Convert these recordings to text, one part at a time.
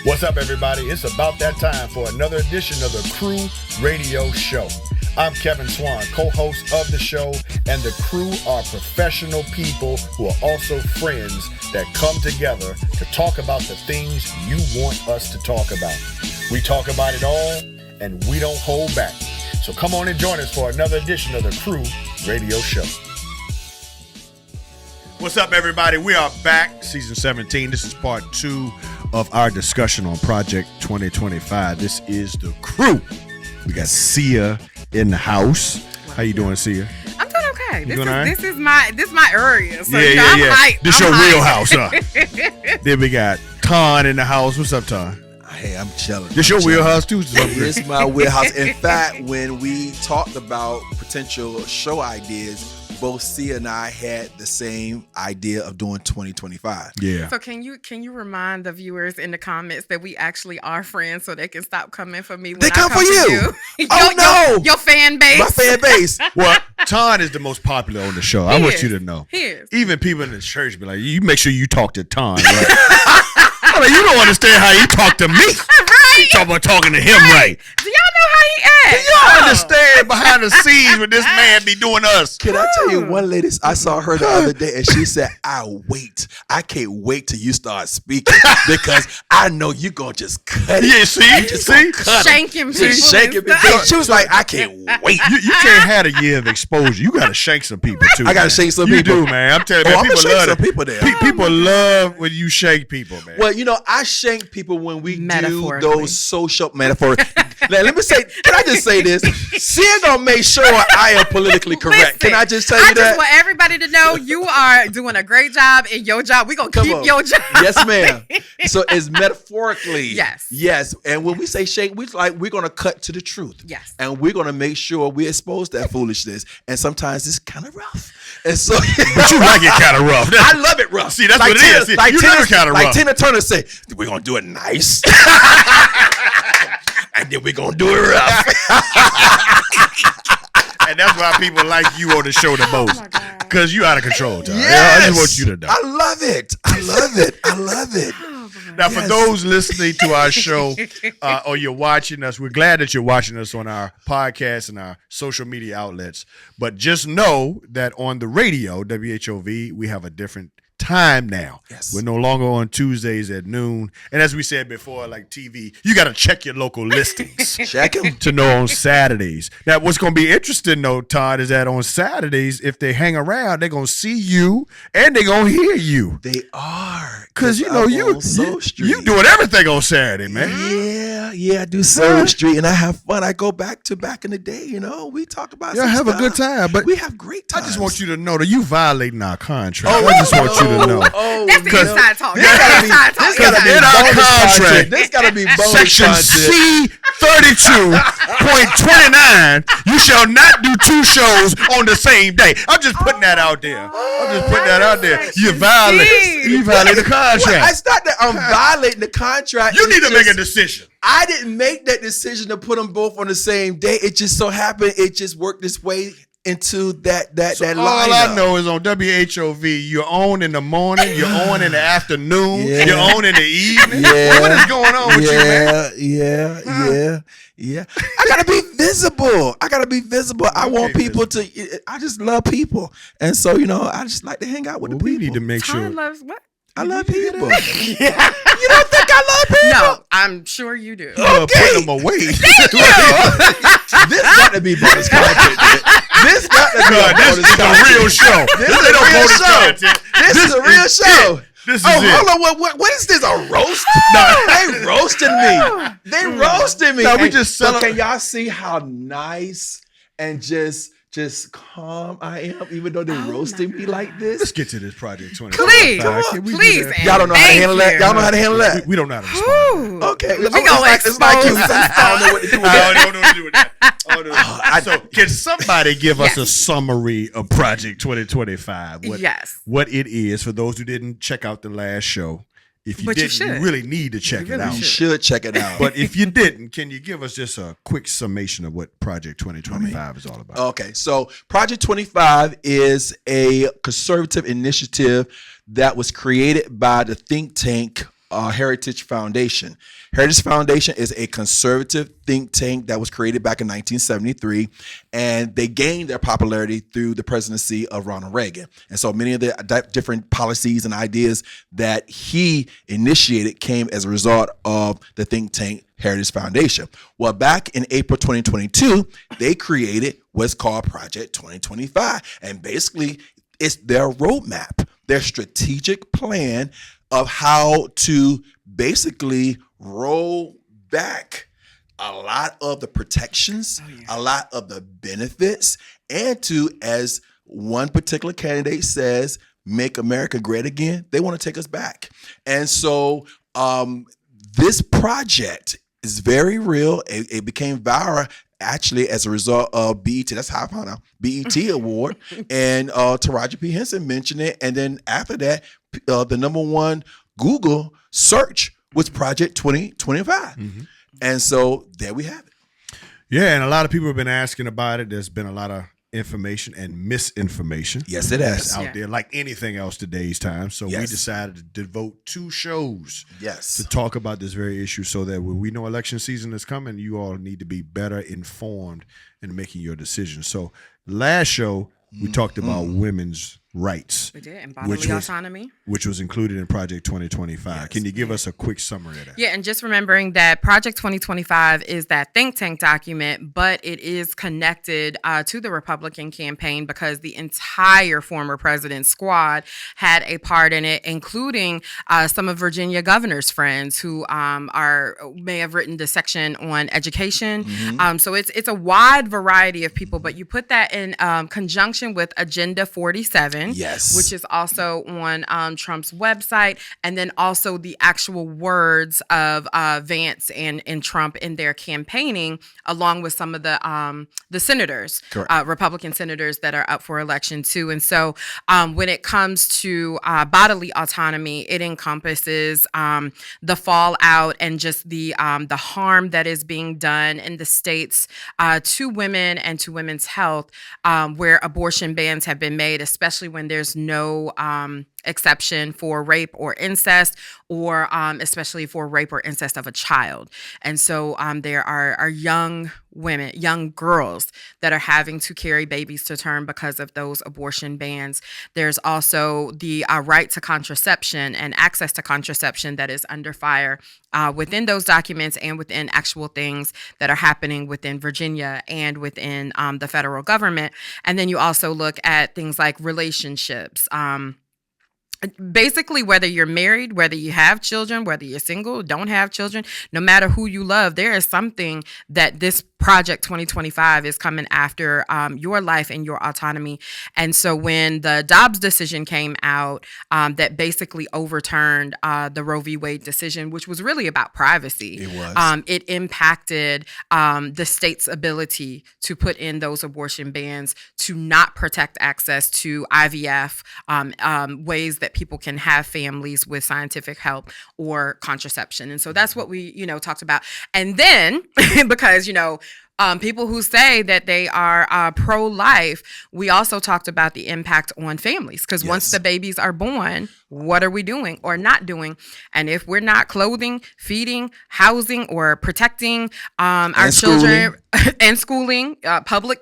What's up, everybody? It's about that time for another edition of the Crew Radio Show. I'm Kevin Swan, co-host of the show, and the crew are professional people who are also friends that come together to talk about the things you want us to talk about. We talk about it all, and we don't hold back. So come on and join us for another edition of the Crew Radio Show. What's up, everybody? We are back, season 17. This is part 2 of our discussion on Project 2025. This is the crew. We got Sia in the house. How you doing, Sia? I'm doing okay. This is right? my area. So yeah. hyped. This your real house, huh? Then we got Ton in the house. What's up, Ton? Hey, I'm chilling. This your wheelhouse too? It's my wheelhouse. In fact, when we talked about potential show ideas, both Sia and I had the same idea of doing 2025. Yeah. So can you remind the viewers in the comments that we actually are friends so they can stop coming for me when They come I come for you. Oh, no. Your fan base. My fan base. Well, Ton is the most popular on the show. I want you to know. He is. Even people in the church be like, you make sure you talk to Ton, right? I'm like, you don't understand how he talked to me. Right. You talking about talking to him right. Do y'all know how he acts? You don't understand behind the scenes what this man be doing us. Can I tell you one lady, I saw her the other day and she said, I can't wait till you start speaking because I know you're going to just cut it. Yeah, see? Shanking people. Shaking me. She was like, I can't wait. You can't have a year of exposure. You got to shake some people too. I got to shake some you people. You do, man. I'm telling you, I'm people shake love some it. people there. People love when you shake people, man. Well, you know, I shank people when we do those social metaphors. Now, let me say, can I just say this? Sia gonna make sure I am politically correct. Listen, can I just tell you I that? just want everybody to know you are doing a great job in your job. We're gonna keep your job. Yes, ma'am. So it's metaphorically. Yes. Yes. And when we say shake, we're gonna cut to the truth. Yes. And we're gonna make sure we expose that foolishness. And sometimes it's kind of rough. And so but you like it kind of rough. I love it rough. See, that's like what it is. See, like you never kind of rough. Like Tina Turner say, we're gonna do it nice. And then we're gonna do it rough. And that's why people like you on the show the most. Because you out of control, Tom. Yes. I just want you to know. I love it. I love it. I love it. Now, for those listening to our show or you're watching us, we're glad that you're watching us on our podcast and our social media outlets. But just know that on the radio, WHOV, we have a different time now. Yes. We're no longer on Tuesdays at noon. And as we said before, like TV, you got to check your local listings. Check them. To know on Saturdays. Now, what's going to be interesting, though, Todd, is that on Saturdays, if they hang around, they're going to see you and they're going to hear you. They are. Because, you know, you doing everything on Saturday, man. Yeah, I do Soul Street, and I have fun. I go back in the day, you know. We talk about some have stuff. A good time. But we have great times. I just want you to know that you violating our contract. I just want you to know. That's the inside talk. This gotta be in our contract. This gotta be Section C32.29. You shall not do 2 shows on the same day. I'm just putting that out there. You violate the contract. Well, it's not that I'm violating the contract. You need to make a decision. I didn't make that decision to put them both on the same day. It just so happened it just worked this way into that lineup. All I know is on WHOV, you're on in the morning, you're on in the afternoon, you're on in the evening. Yeah. What is going on with you, man? Yeah. I gotta be visible. I want people to. I just love people, and so you know, I just like to hang out with the people. We need to make sure. Loves what? I love people. Yeah. You don't think I love people? No, I'm sure you do. Put them away. Thank you. This got to be bonus content. This got to be this is a real show. This is a real show. This is a real show. This is hold on. What is this? A roast? No, they roasting me. They roasting me. No, we just so can y'all see how nice and just calm I am, even though they're roasting me like this? Let's get to this Project 20. Please. Y'all don't know how to handle that? Y'all know how to handle that? We don't know how to respond. Okay. We gonna expose like you. I don't know what to do with that. I don't know what to do with that. So can somebody give us a summary of Project 2025? What it is for those who didn't check out the last show. If you didn't, you really need to check it out. You should check it out. But if you didn't, can you give us just a quick summation of what Project 2025 is all about? Okay, so Project 25 is a conservative initiative that was created by the think tank Heritage Foundation. Heritage Foundation is a conservative think tank that was created back in 1973, and they gained their popularity through the presidency of Ronald Reagan. And so many of the different policies and ideas that he initiated came as a result of the think tank Heritage Foundation. Well, back in April 2022, they created what's called Project 2025. And basically, it's their roadmap, their strategic plan of how to basically roll back a lot of the protections, a lot of the benefits, and to, as one particular candidate says, make America great again. They want to take us back. And so this project is very real. It became viral actually as a result of BET. That's how I found out. BET Award. And Taraji P. Henson mentioned it. And then after that, the #1 Google search was Project 2025. And so there we have it. Yeah, and a lot of people have been asking about it. There's been a lot of information and misinformation. Yes, it has. Out there, like anything else today's time. So we decided to devote 2 shows to talk about this very issue so that when we know election season is coming, you all need to be better informed in making your decisions. So last show, we talked about women's rights. We did, and bodily autonomy. Which was included in Project 2025. Yes. Can you give us a quick summary of that? Yeah, and just remembering that Project 2025 is that think tank document, but it is connected to the Republican campaign because the entire former president's squad had a part in it, including some of Virginia governor's friends who may have written the section on education. So it's a wide variety of people, but you put that in conjunction with Agenda 47. Which is also on Trump's website, and then also the actual words of Vance and Trump in their campaigning, along with some of the senators, Republican senators that are up for election too. And so when it comes to bodily autonomy, it encompasses the fallout and just the harm that is being done in the states to women and to women's health, where abortion bans have been made, especially when there's no exception for rape or incest, or especially for rape or incest of a child. And so there are young women, young girls that are having to carry babies to term because of those abortion bans. There's also the right to contraception and access to contraception that is under fire within those documents and within actual things that are happening within Virginia and within the federal government. And then you also look at things like relationships. Basically, whether you're married, whether you have children, whether you're single, don't have children, no matter who you love, there is something that this Project 2025 is coming after your life and your autonomy. And so when the Dobbs decision came out, that basically overturned the Roe v. Wade decision, which was really about privacy. It was. It impacted the state's ability to put in those abortion bans, to not protect access to IVF, ways that people can have families with scientific help or contraception. And so that's what we, talked about. And then because, people who say that they are pro-life, we also talked about the impact on families. Because once the babies are born, what are we doing or not doing? And if we're not clothing, feeding, housing, or protecting our children and schooling, public,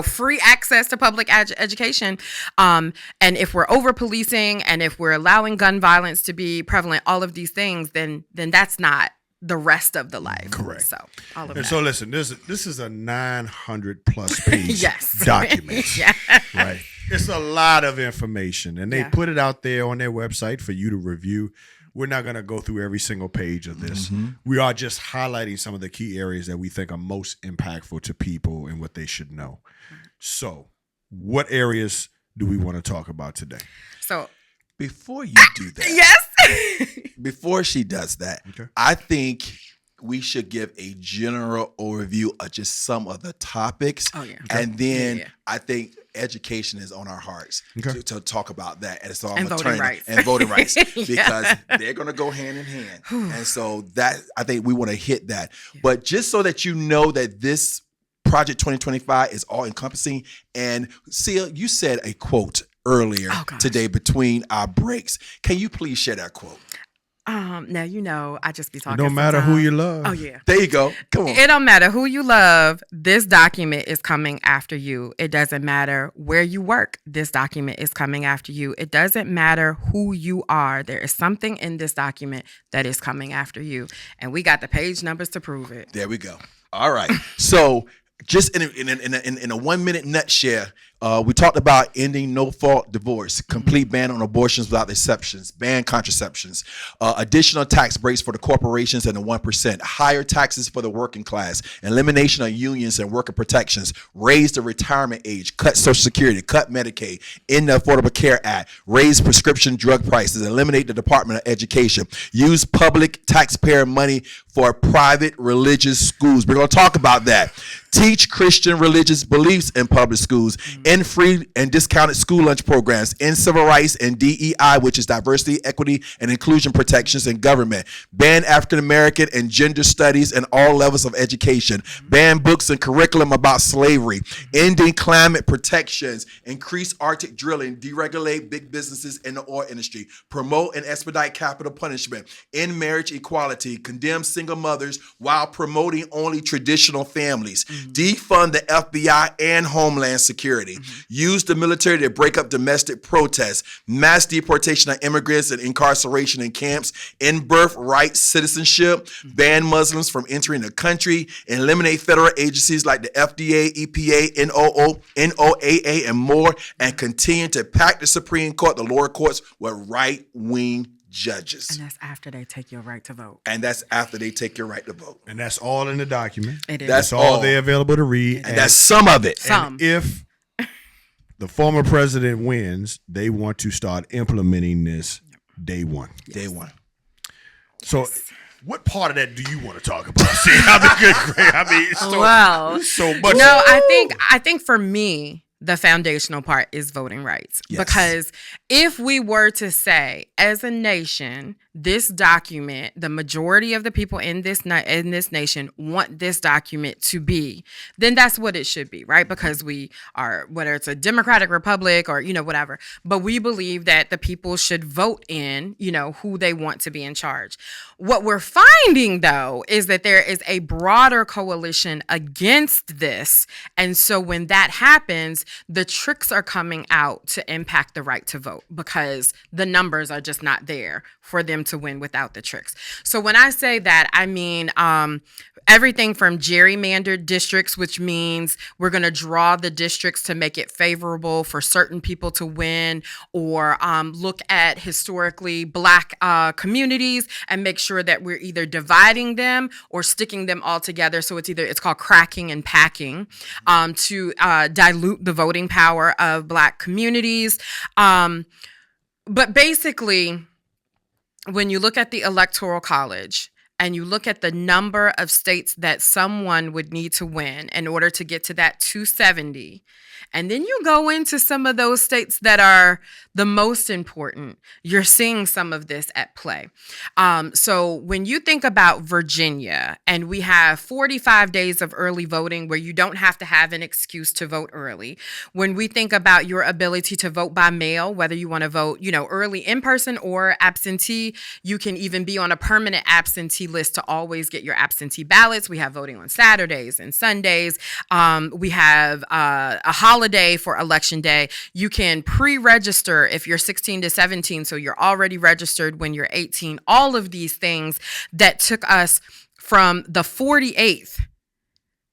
free access to public education. And if we're over policing and if we're allowing gun violence to be prevalent, all of these things, then that's not the rest of the life. Correct. So all of and that. so listen, this is a 900+ page document. Right. It's a lot of information, and they put it out there on their website for you to review. We're not going to go through every single page of this. We are just highlighting some of the key areas that we think are most impactful to people and what they should know. So what areas do we want to talk about today? So before you do that, before she does that, I think we should give a general overview of just some of the topics. And then I think education is on our hearts to talk about that. And so I'm voting rights. And voting rights because they're going to go hand in hand. And so that, I think we want to hit that. But just so that you know that this Project 2025 is all encompassing. And Sia, you said a quote earlier today between our breaks. Can you please share that quote? Now you know I just be It talking. don't matter who sometimes. you love. Oh yeah. There you go. Come on. It don't matter who you love. This document is coming after you. It doesn't matter where you work. This document is coming after you. It doesn't matter who you are. There is something in this document that is coming after you, and we got the page numbers to prove it. There we go. All right. So just in a 1 minute nutshell, we talked about ending no-fault divorce, complete ban on abortions without exceptions, ban contraceptions, additional tax breaks for the corporations and the 1%, higher taxes for the working class, elimination of unions and worker protections, raise the retirement age, cut Social Security, cut Medicaid, end the Affordable Care Act, raise prescription drug prices, eliminate the Department of Education, use public taxpayer money for private religious schools. We're going to talk about that. Teach Christian religious beliefs in public schools, end free and discounted school lunch programs, end civil rights and DEI, which is diversity, equity, and inclusion protections in government, ban African American and gender studies in all levels of education, ban books and curriculum about slavery, ending climate protections, increase Arctic drilling, deregulate big businesses in the oil industry, promote and expedite capital punishment, end marriage equality, condemn single mothers while promoting only traditional families, defund the FBI and Homeland Security, use the military to break up domestic protests, mass deportation of immigrants and incarceration in camps, end birthright citizenship, ban Muslims from entering the country, eliminate federal agencies like the FDA, EPA, NOAA, and more, and continue to pack the Supreme Court, the lower courts, with right-wing judges. And that's after they take your right to vote. And that's after they take your right to vote. And that's all in the document. It is. That's That's all all. they're available to read. And that's some of it. Some. And if the former president wins, they want to start implementing this day one. Day one. So, what part of that do you want to talk about? See, I mean, so much. No, I think for me, the foundational part is voting rights. Yes. Because if we were to say, as a nation, this document, the majority of the people in this nation want this document to be, then that's what it should be, right? Because we are, whether it's a democratic republic or, whatever, but we believe that the people should vote in, who they want to be in charge. What we're finding, though, is that there is a broader coalition against this. And so when that happens, the tricks are coming out to impact the right to vote because the numbers are just not there for them to win without the tricks. So when I say that, I mean everything from gerrymandered districts, which means we're going to draw the districts to make it favorable for certain people to win, or look at historically Black communities and make sure that we're either dividing them or sticking them all together. So it's called cracking and packing to dilute the voting power of Black communities. But basically, when you look at the Electoral College and you look at the number of states that someone would need to win in order to get to that 270, and then you go into some of those states that are the most important, you're seeing some of this at play. So when you think about Virginia, and we have 45 days of early voting where you don't have to have an excuse to vote early. When we think about your ability to vote by mail, whether you want to vote, early in person or absentee, you can even be on a permanent absentee list to always get your absentee ballots. We have voting on Saturdays and Sundays. We have a holiday for Election Day. You can pre-register if you're 16 to 17, so you're already registered when you're 18. All of these things that took us from the 48th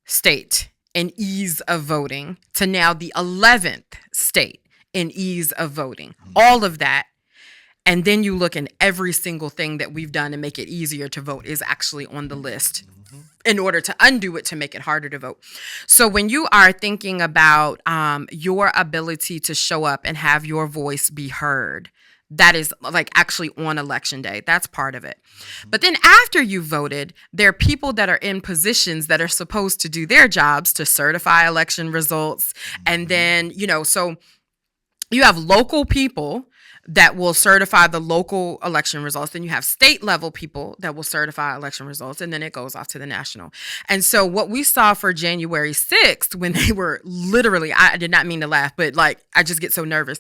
state in ease of voting to now the 11th state in ease of voting. All of that. And then you look, and every single thing that we've done to make it easier to vote is actually on the list in order to undo it to make it harder to vote. So when you are thinking about your ability to show up and have your voice be heard, that is like actually on Election Day. That's part of it. But then after you voted, there are people that are in positions that are supposed to do their jobs to certify election results. And then, so you have local people that will certify the local election results. Then you have state level people that will certify election results, and then it goes off to the national. And so what we saw for January 6th, when they were literally, I did not mean to laugh, but I just get so nervous.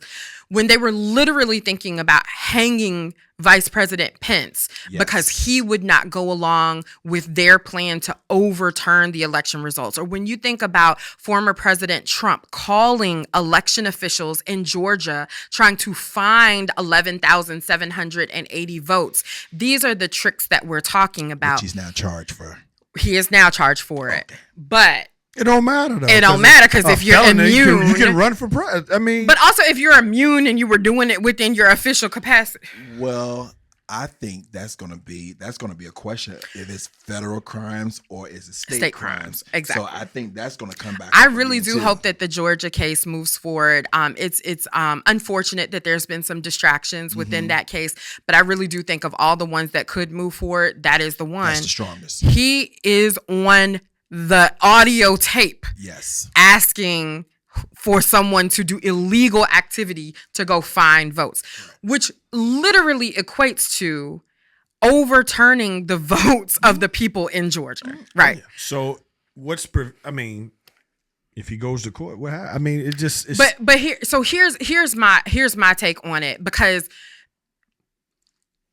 when they were literally thinking about hanging Vice President Pence because he would not go along with their plan to overturn the election results. Or when you think about former President Trump calling election officials in Georgia trying to find 11,780 votes, these are the tricks that we're talking about. Which he's now charged for. He is now charged for it. But it don't matter though. It don't matter because if you're immune, you can run for president. I mean, but also if you're immune and you were doing it within your official capacity. Well, I think that's gonna be a question if it's federal crimes or is it state crimes. Exactly. So I think that's gonna come back. I really do hope that the Georgia case moves forward. It's unfortunate that there's been some distractions within that case, but I really do think of all the ones that could move forward, that is the one. That's the strongest. He is on the audio tape. Yes. Asking for someone to do illegal activity to go find votes, which literally equates to overturning the votes of the people in Georgia. Right. So if he goes to court, it's but here's my take on it, because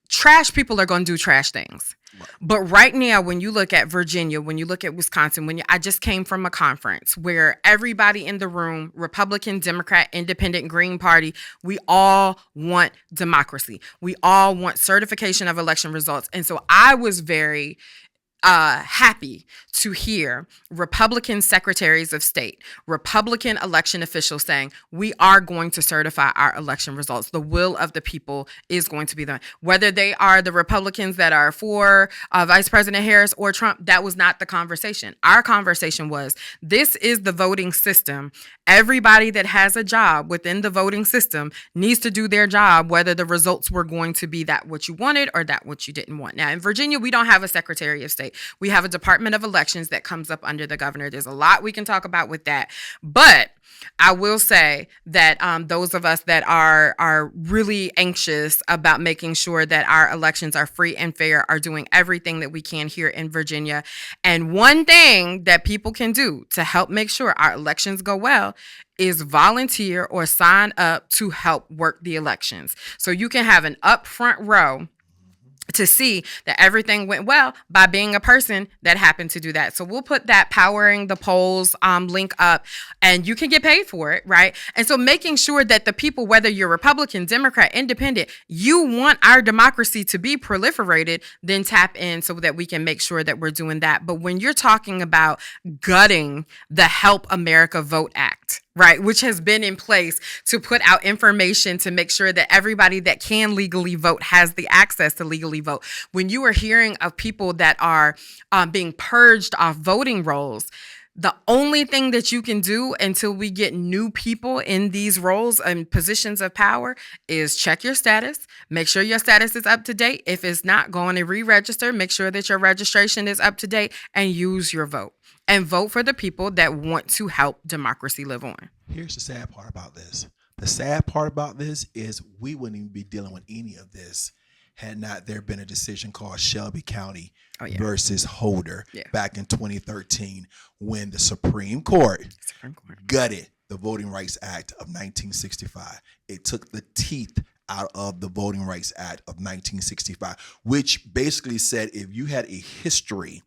trash people are going to do trash things. Right. But right now, when you look at Virginia, when you look at Wisconsin, I just came from a conference where everybody in the room, Republican, Democrat, Independent, Green Party, we all want democracy. We all want certification of election results. And so I was very happy to hear Republican secretaries of state, Republican election officials saying, we are going to certify our election results. The will of the people is going to be done. Whether they are the Republicans that are for Vice President Harris or Trump, that was not the conversation. Our conversation was, this is the voting system. Everybody that has a job within the voting system needs to do their job, whether the results were going to be that what you wanted or that what you didn't want. Now, in Virginia, we don't have a Secretary of State. We have a Department of Elections that comes up under the governor. There's a lot we can talk about with that. But I will say that those of us that are really anxious about making sure that our elections are free and fair are doing everything that we can here in Virginia. And one thing that people can do to help make sure our elections go well is volunteer or sign up to help work the elections. So you can have an upfront row to see that everything went well by being a person that happened to do that. So we'll put that Powering the Polls link up, and you can get paid for it, right? And so making sure that the people, whether you're Republican, Democrat, Independent, you want our democracy to be proliferated, then tap in so that we can make sure that we're doing that. But when you're talking about gutting the Help America Vote Act, right, which has been in place to put out information to make sure that everybody that can legally vote has the access to legally vote. When you are hearing of people that are being purged off voting rolls, the only thing that you can do until we get new people in these roles and positions of power is check your status, make sure your status is up to date. If it's not, go on and re-register, make sure that your registration is up to date, and use your vote. And vote for the people that want to help democracy live on. Here's the sad part about this. The sad part about this is we wouldn't even be dealing with any of this had not there been a decision called Shelby County versus Holder back in 2013, when the Supreme Court gutted the Voting Rights Act of 1965. It took the teeth out of the Voting Rights Act of 1965, which basically said if you had a history,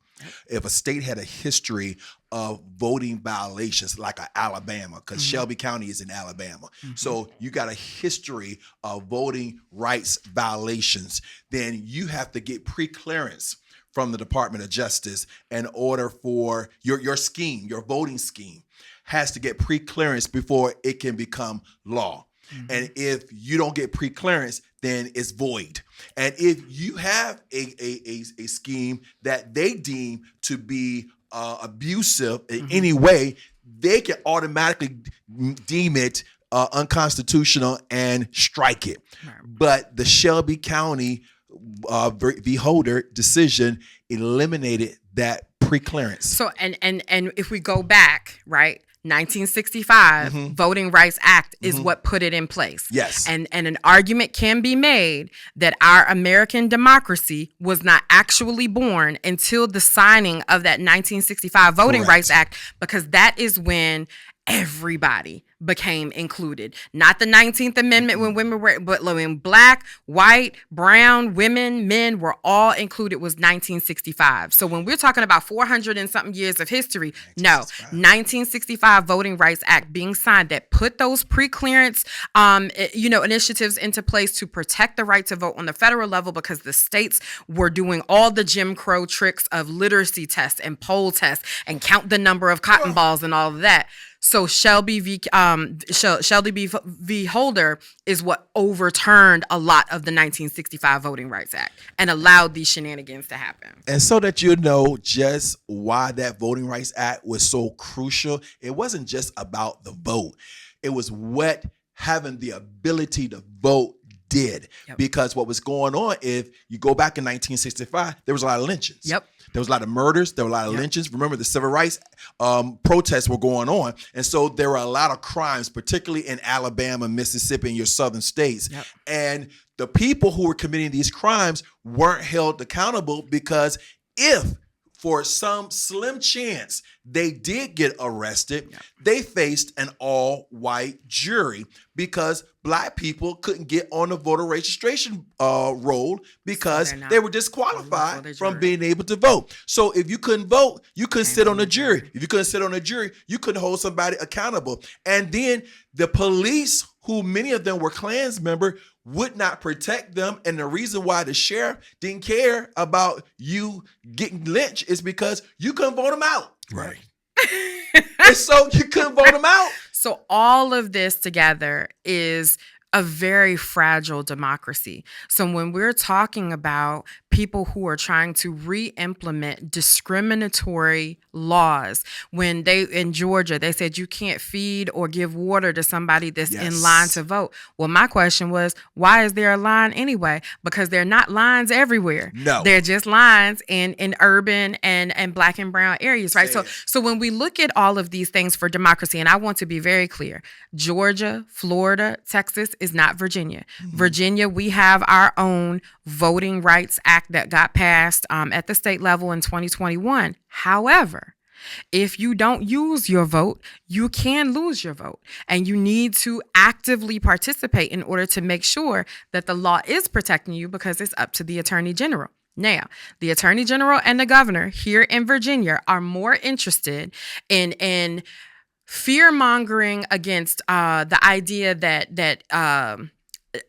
if a state had a history of voting violations, like Alabama, because Shelby County is in Alabama. So you got a history of voting rights violations, then you have to get pre-clearance from the Department of Justice in order for your scheme, your voting scheme has to get pre-clearance before it can become law. And if you don't get pre-clearance, then it's void. And if you have a scheme that they deem to be abusive in any way, they can automatically deem it unconstitutional and strike it. But the Shelby County v. Holder decision eliminated that pre-clearance. So and if we go back, right, 1965 Voting Rights Act is what put it in place. Yes. And an argument can be made that our American democracy was not actually born until the signing of that 1965 Voting Rights Act, because that is when everybody became included. Not the 19th Amendment when women were, but when black, white, brown, women, men were all included was 1965. So when we're talking about 400 and something years of history, no, 1965 Voting Rights Act being signed that put those pre-clearance, initiatives into place to protect the right to vote on the federal level, because the states were doing all the Jim Crow tricks of literacy tests and poll tests and count the number of cotton balls and all of that. So Shelby v. Holder is what overturned a lot of the 1965 Voting Rights Act and allowed these shenanigans to happen. And so that you know just why that Voting Rights Act was so crucial, it wasn't just about the vote. It was what having the ability to vote did. Yep. Because what was going on, if you go back in 1965, there was a lot of lynchings. Yep. There was a lot of murders. There were a lot of lynchings. Remember, the civil rights protests were going on. And so there were a lot of crimes, particularly in Alabama, Mississippi, and your southern states. Yep. And the people who were committing these crimes weren't held accountable, because if for some slim chance they did get arrested, they faced an all-white jury, because black people couldn't get on the voter registration roll because they were disqualified from being able to vote. So if you couldn't vote, you couldn't sit on a jury. If you couldn't sit on a jury, you couldn't hold somebody accountable. And then the police, who many of them were Klans members, would not protect them. And the reason why the sheriff didn't care about you getting lynched is because you couldn't vote them out. Right. And so you couldn't vote them out. So all of this together is a very fragile democracy. So when we're talking about people who are trying to re-implement discriminatory laws, when they in Georgia, they said you can't feed or give water to somebody that's in line to vote. Well, my question was, why is there a line anyway? Because they're not lines everywhere. No. They're just lines in urban and black and brown areas, right? So when we look at all of these things for democracy, and I want to be very clear, Georgia, Florida, Texas is not Virginia. Mm-hmm. Virginia, we have our own Voting Rights Act that got passed at the state level in 2021. However, if you don't use your vote, you can lose your vote. And you need to actively participate in order to make sure that the law is protecting you, because it's up to the Attorney General. Now, the Attorney General and the governor here in Virginia are more interested in fear-mongering against the idea that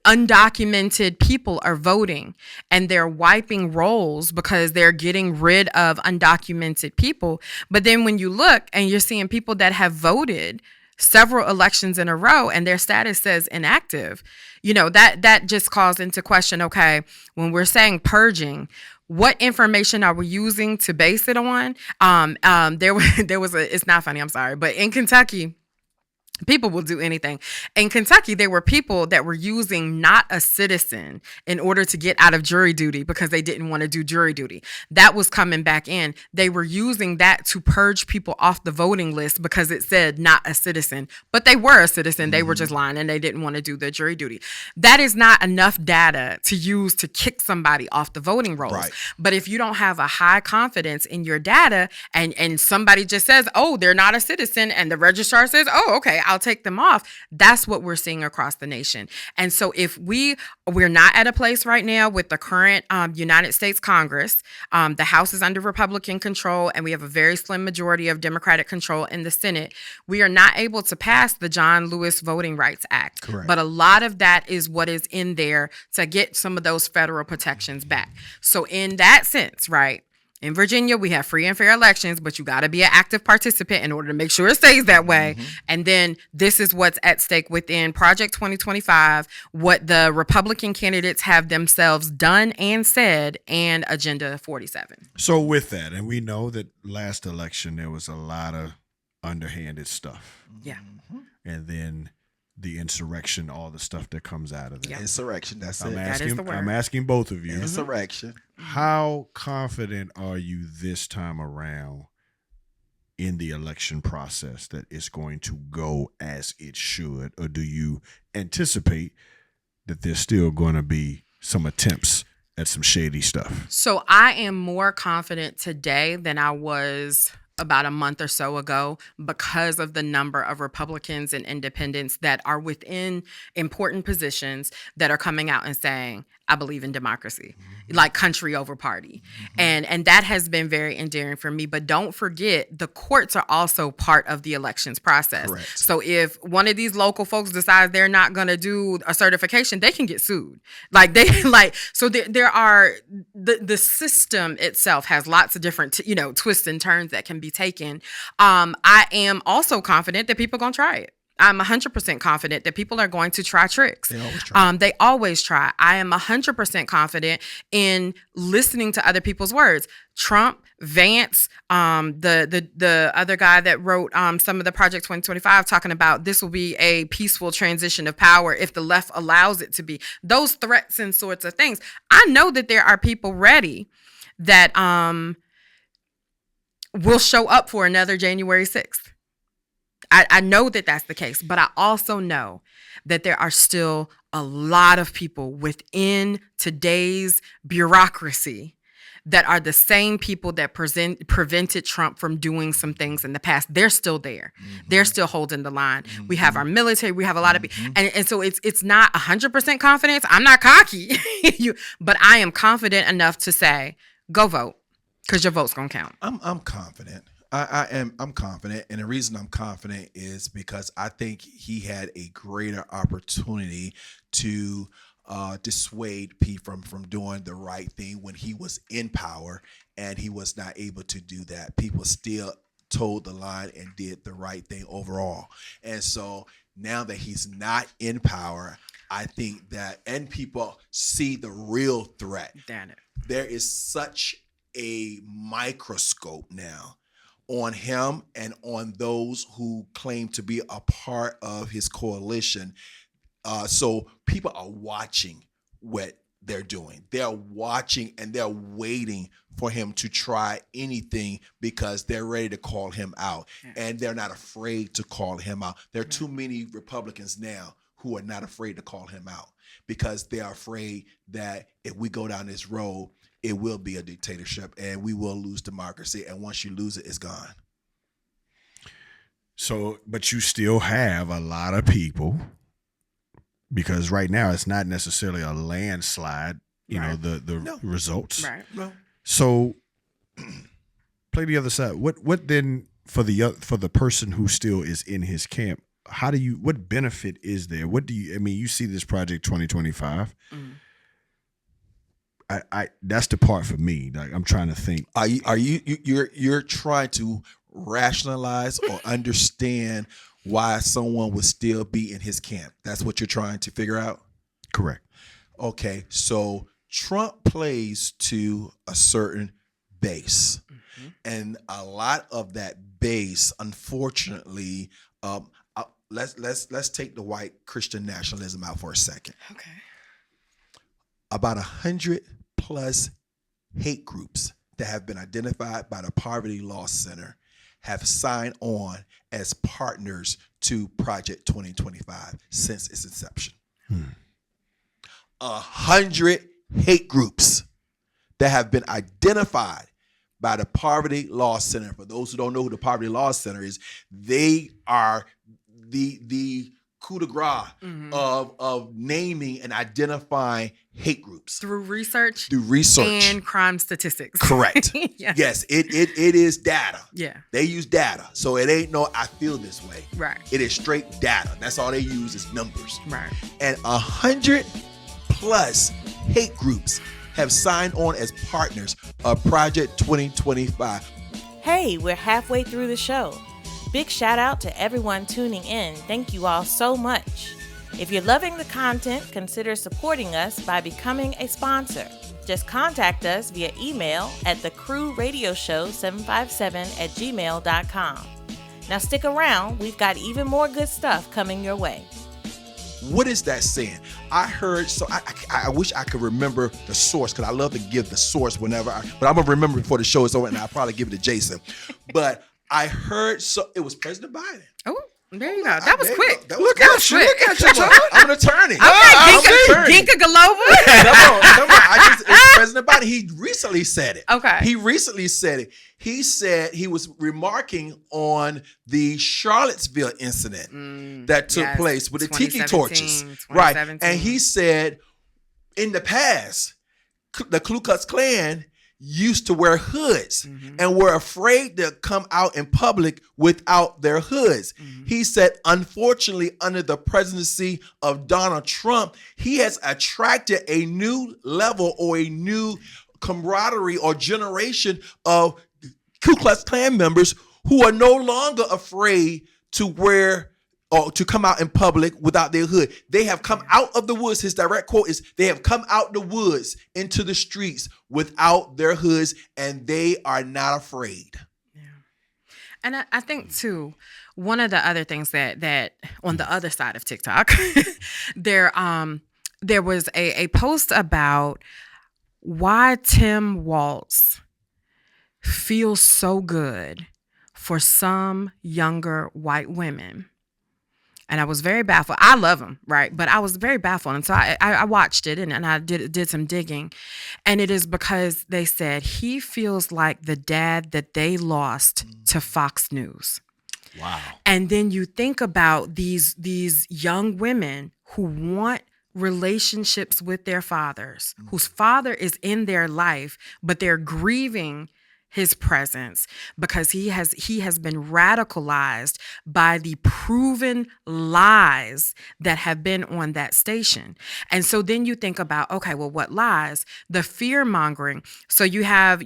undocumented people are voting, and they're wiping rolls because they're getting rid of undocumented people. But then when you look and you're seeing people that have voted several elections in a row and their status says inactive, that just calls into question, okay, when we're saying purging, what information are we using to base it on? There was it's not funny, I'm sorry, but in Kentucky, people will do anything. In Kentucky, there were people that were using not a citizen in order to get out of jury duty because they didn't want to do jury duty. That was coming back in. They were using that to purge people off the voting list because it said not a citizen, but they were a citizen. They were just lying and they didn't want to do their jury duty. That is not enough data to use to kick somebody off the voting rolls. Right. But if you don't have a high confidence in your data and somebody just says, oh, they're not a citizen, and the registrar says, oh, okay, I'll take them off. That's what we're seeing across the nation. And so if we're not at a place right now with the current United States Congress, the House is under Republican control, and we have a very slim majority of Democratic control in the Senate. We are not able to pass the John Lewis Voting Rights Act. Correct. But a lot of that is what is in there to get some of those federal protections back. So in that sense, right, in Virginia, we have free and fair elections, but you got to be an active participant in order to make sure it stays that way. Mm-hmm. And then this is what's at stake within Project 2025, what the Republican candidates have themselves done and said, and Agenda 47. So with that, and we know that last election, there was a lot of underhanded stuff. Yeah. Mm-hmm. And then the insurrection, all the stuff that comes out of it. Yep. Insurrection, that's it. That is the word. I'm asking both of you. Insurrection. How confident are you this time around in the election process that it's going to go as it should? Or do you anticipate that there's still going to be some attempts at some shady stuff? So I am more confident today than I was about a month or so ago because of the number of Republicans and independents that are within important positions that are coming out and saying, I believe in democracy, like country over party. And that has been very endearing for me. But don't forget, the courts are also part of the elections process. Correct. So if one of these local folks decides they're not going to do a certification, they can get sued. So there are, the system itself has lots of different, twists and turns that can be taken. I am also confident that people are going to try it. I'm 100% confident that people are going to try tricks. They always try. They always try. I am 100% confident in listening to other people's words. Trump, Vance, the other guy that wrote some of the Project 2025 talking about this will be a peaceful transition of power if the left allows it to be. Those threats and sorts of things. I know that there are people ready that will show up for another January 6th. I know that that's the case, but I also know that there are still a lot of people within today's bureaucracy that are the same people that prevented Trump from doing some things in the past. They're still there. They're still holding the line. We have our military. We have a lot of people. And so it's not 100% confidence. I'm not cocky, but I am confident enough to say, go vote, because your vote's going to count. I'm confident. I'm confident, and the reason I'm confident is because I think he had a greater opportunity to dissuade Pete from doing the right thing when he was in power, and he was not able to do that. People still toed the line and did the right thing overall. And so now that he's not in power, I think that, and people see the real threat. Damn it. There is such a microscope now on him and on those who claim to be a part of his coalition. So people are watching what they're doing. They're watching and they're waiting for him to try anything because they're ready to call him out. And they're not afraid to call him out. There are too many Republicans now who are not afraid to call him out because they're afraid that if we go down this road, it will be a dictatorship and we will lose democracy. And once you lose it, it's gone. So, but you still have a lot of people, because right now it's not necessarily a landslide, the results. Right. No. So play the other side. What then for the person who still is in his camp, what benefit is there? You see this Project 2025. I that's the part for me. Like, I'm trying to think. You're trying to rationalize or understand why someone would still be in his camp? That's what you're trying to figure out? Correct. Okay, so Trump plays to a certain base, and a lot of that base, unfortunately, let's take the white Christian nationalism out for a second. Okay. About 100 plus hate groups that have been identified by the Poverty Law Center have signed on as partners to Project 2025 since its inception. 100 hate groups that have been identified by the Poverty Law Center. For those who don't know who the Poverty Law Center is, they are the coup de grace of naming and identifying hate groups Through research and crime statistics. Correct. Yes, it is data. Yeah. They use data, so it ain't no I feel this way. Right. It is straight data. That's all they use is numbers. Right. And 100 plus hate groups have signed on as partners of Project 2025. Hey, we're halfway through the show. Big shout out to everyone tuning in. Thank you all so much. If you're loving the content, consider supporting us by becoming a sponsor. Just contact us via email at thecrewradioshow757@gmail.com. Now stick around, we've got even more good stuff coming your way. What is that saying? I heard, so I wish I could remember the source, because I love to give the source whenever, but I'm going to remember before the show is over, and I'll probably give it to Jason. But I heard, so it was President Biden. Oh. There you go. That was quick. Look at you. quick. Look at you. I'm an attorney. Okay, I'm an attorney. Ginka Galova. Come on. It's President Biden. He recently said it. Okay. He recently said it. He said he was remarking on the Charlottesville incident that took place with the tiki torches. Right. And he said in the past, the Ku Klux Klan used to wear hoods and were afraid to come out in public without their hoods. He said, unfortunately, under the presidency of Donald Trump, he has attracted a new level or a new camaraderie or generation of Ku Klux Klan members who are no longer afraid to wear or to come out in public without their hood. They have come out of the woods. His direct quote is, they have come out the woods into the streets without their hoods, and they are not afraid. Yeah. And I think, too, one of the other things that on the other side of TikTok, there was a post about why Tim Walz feels so good for some younger white women. And I was very baffled. I love him, right? But I was very baffled. And so I watched it and I did some digging. And it is because they said he feels like the dad that they lost to Fox News. Wow. And then you think about these young women who want relationships with their fathers, whose father is in their life, but they're grieving his presence because he has been radicalized by the proven lies that have been on that station. And so then you think about, okay, well, what lies? The fear mongering. So you have,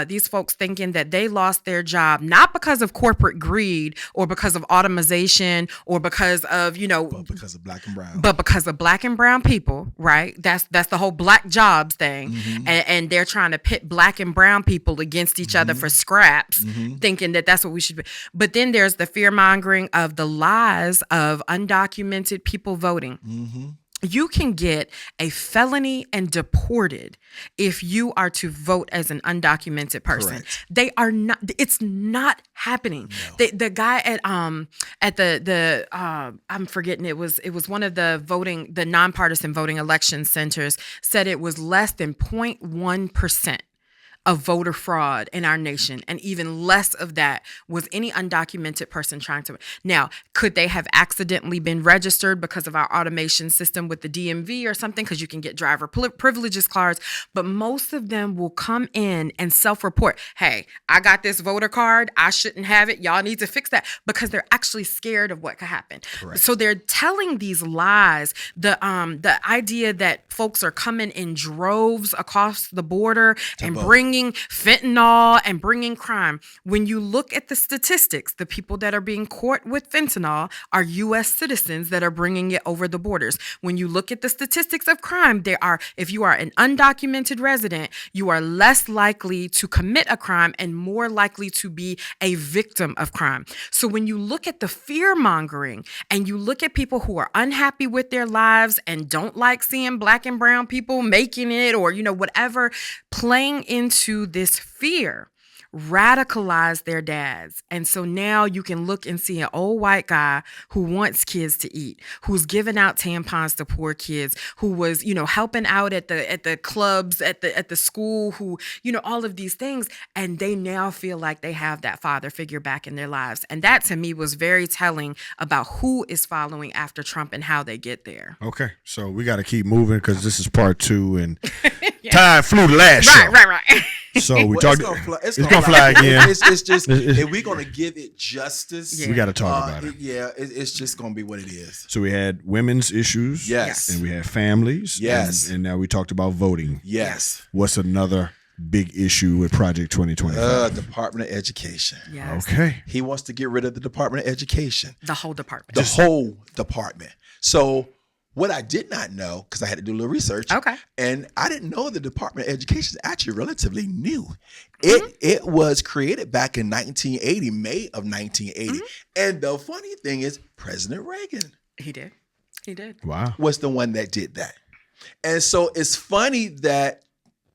these folks thinking that they lost their job, not because of corporate greed or because of automation or because of, But because of black and brown. But because of black and brown people, right? That's the whole black jobs thing. And they're trying to pit black and brown people against each other for scraps, thinking that that's what we should be. But then there's the fear mongering of the lies of undocumented people voting. You can get a felony and deported if you are to vote as an undocumented person. Correct. They are not. It's not happening. No. The guy at the I'm forgetting, it was one of the nonpartisan voting election centers said it was less than 0.1% of voter fraud in our nation. And even less of that was any undocumented person trying to. Now, could they have accidentally been registered because of our automation system with the DMV or something? Because you can get driver privileges cards. But most of them will come in and self-report. Hey, I got this voter card. I shouldn't have it. Y'all need to fix that, because they're actually scared of what could happen. Correct. So they're telling these lies. The idea that folks are coming in droves across the border and bringing fentanyl and bringing crime. When you look at the statistics, the people that are being caught with fentanyl are U.S. citizens that are bringing it over the borders. When you look at the statistics of crime, if you are an undocumented resident, you are less likely to commit a crime and more likely to be a victim of crime. So when you look at the fear mongering and you look at people who are unhappy with their lives and don't like seeing black and brown people making it or, whatever, playing into this fear, radicalize their dads. And so now you can look and see an old white guy who wants kids to eat, who's giving out tampons to poor kids, who was, helping out at the clubs, at the school, who, all of these things. And they now feel like they have that father figure back in their lives. And that to me was very telling about who is following after Trump and how they get there. Okay. So we got to keep moving because this is part 2 and time flew the last show. Right. So we Well, talked. it's It's gonna fly again. It's just if we're gonna give it justice, We got to talk about it. It's just gonna be what it is. So we had women's issues. Yes. And we had families. Yes. And now we talked about voting. Yes. What's another big issue with Project 2025? Department of Education. Yes. Okay. He wants to get rid of the Department of Education. The whole department. The whole department. So what I did not know, because I had to do a little research. Okay. And I didn't know the Department of Education is actually relatively new. It was created back in 1980, May of 1980. And the funny thing is, President Reagan He did. Wow. was the one that did that. And so it's funny that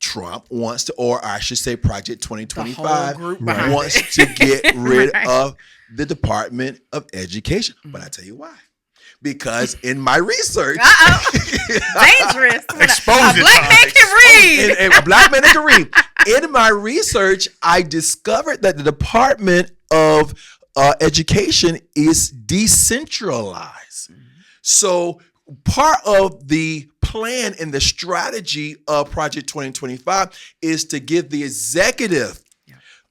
Trump wants to, or I should say Project 2025 whole group behind wants to get rid Right. of the Department of Education. But I tell you why. Because in my research, Dangerous. Expose A it, black man Todd. can read. and a black man that can read. In my research, I discovered that the Department of Education is decentralized. So part of the plan and the strategy of Project 2025 is to give the executive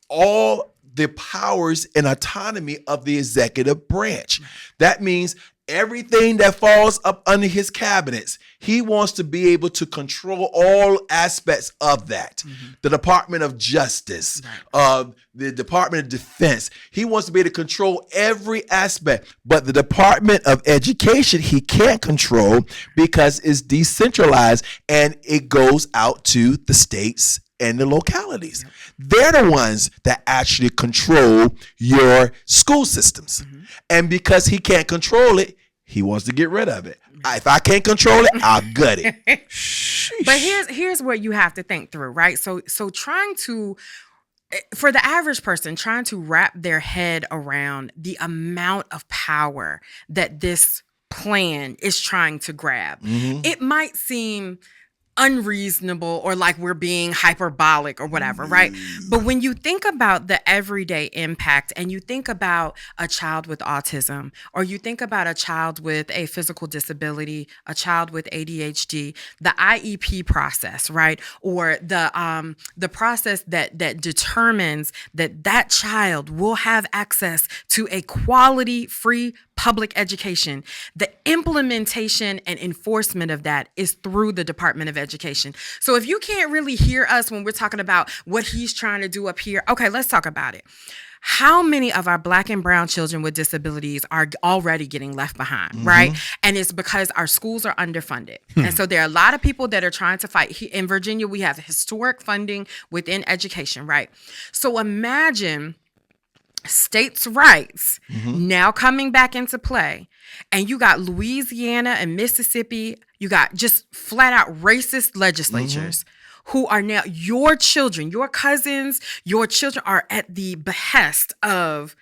all the powers and autonomy of the executive branch. That means everything that falls up under his cabinets, he wants to be able to control all aspects of that. The Department of Justice, the Department of Defense, he wants to be able to control every aspect. But the Department of Education, he can't control because it's decentralized and it goes out to the states and the localities. They're the ones that actually control your school systems. And because he can't control it, he wants to get rid of it. If I can't control it, I'll gut it. But here's what you have to think through, right? So trying to, for the average person, trying to wrap their head around the amount of power that this plan is trying to grab, it might seem unreasonable or like we're being hyperbolic or whatever, right? But when you think about the everyday impact and you think about a child with autism, or you think about a child with a physical disability, a child with ADHD, the IEP process, right? Or the process that determines that child will have access to a quality, free public education. The implementation and enforcement of that is through the Department of Education. So if you can't really hear us when we're talking about what he's trying to do up here, okay, let's talk about it. How many of our Black and brown children with disabilities are already getting left behind, right? And it's because our schools are underfunded. And so there are a lot of people that are trying to fight. In Virginia, we have historic funding within education, right? So imagine states' rights now coming back into play, and you got Louisiana and Mississippi, you got just flat out racist legislatures who are now your children, your cousins, your children are at the behest of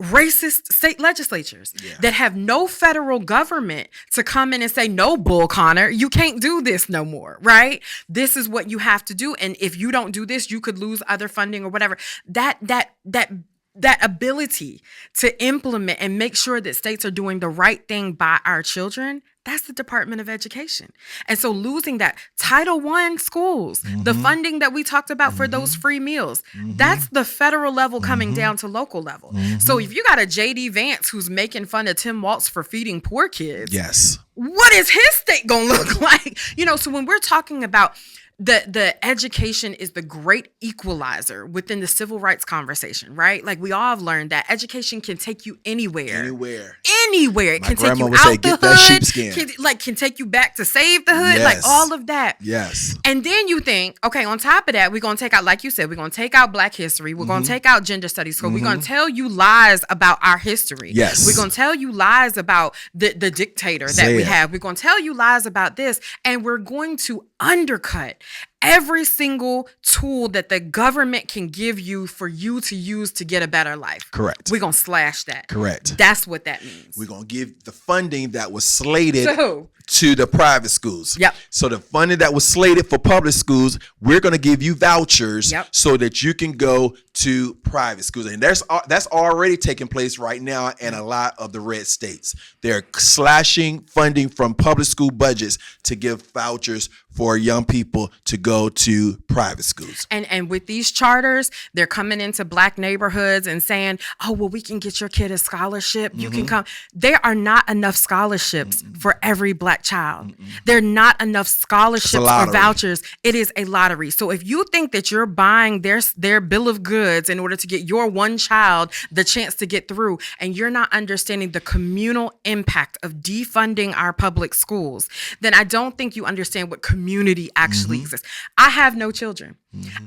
racist state legislatures that have no federal government to come in and say, no, Bull Connor, you can't do this no more, right? This is what you have to do. And if you don't do this, you could lose other funding or whatever. That ability to implement and make sure that states are doing the right thing by our children, that's the Department of Education. And so losing that Title I schools, the funding that we talked about for those free meals, that's the federal level coming down to local level. So if you got a J.D. Vance who's making fun of Tim Walz for feeding poor kids, Yes. what is his state gonna look like? So when we're talking about the education is the great equalizer within the civil rights conversation, right? Like we all have learned that education can take you anywhere. Anywhere. It My can take grandma you would say, out the "Get that hood. sheepskin." Can take you back to save the hood. Like Yes. all of that. Yes. And then you think, okay, on top of that, we're going to take out, like you said, we're going to take out Black history. We're going to take out gender studies. So we're going to tell you lies about our history. Yes. We're going to tell you lies about the dictator that Say we it. have. We're going to tell you lies about this. And we're going to undercut every single tool that the government can give you for you to use to get a better life. Correct. We're going to slash that. Correct. That's what that means. We're going to give the funding that was slated To who? to the private schools. Yep. So the funding that was slated for public schools, we're going to give you vouchers Yep. so that you can go to private schools. And that's already taking place right now in a lot of the red states. They're slashing funding from public school budgets to give vouchers for young people to go to private schools. And with these charters, they're coming into Black neighborhoods and saying, oh, well, we can get your kid a scholarship. You can come. There are not enough scholarships for every Black child. There are not enough scholarships or lottery. vouchers. It is a lottery. So if you think that you're buying their bill of goods in order to get your one child the chance to get through, and you're not understanding the communal impact of defunding our public schools, then I don't think you understand what community actually exists. I have no children.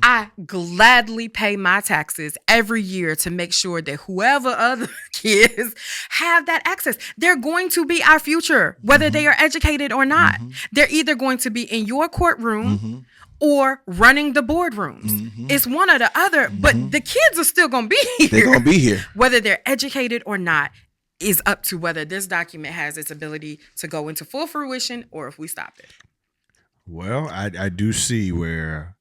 I gladly pay my taxes every year to make sure that whoever other kids have that access. They're going to be our future, whether they are educated or not. They're either going to be in your courtroom or running the boardrooms. It's one or the other, but the kids are still going to be here. They're going to be here. Whether they're educated or not is up to whether this document has its ability to go into full fruition or if we stop it. Well, I do see where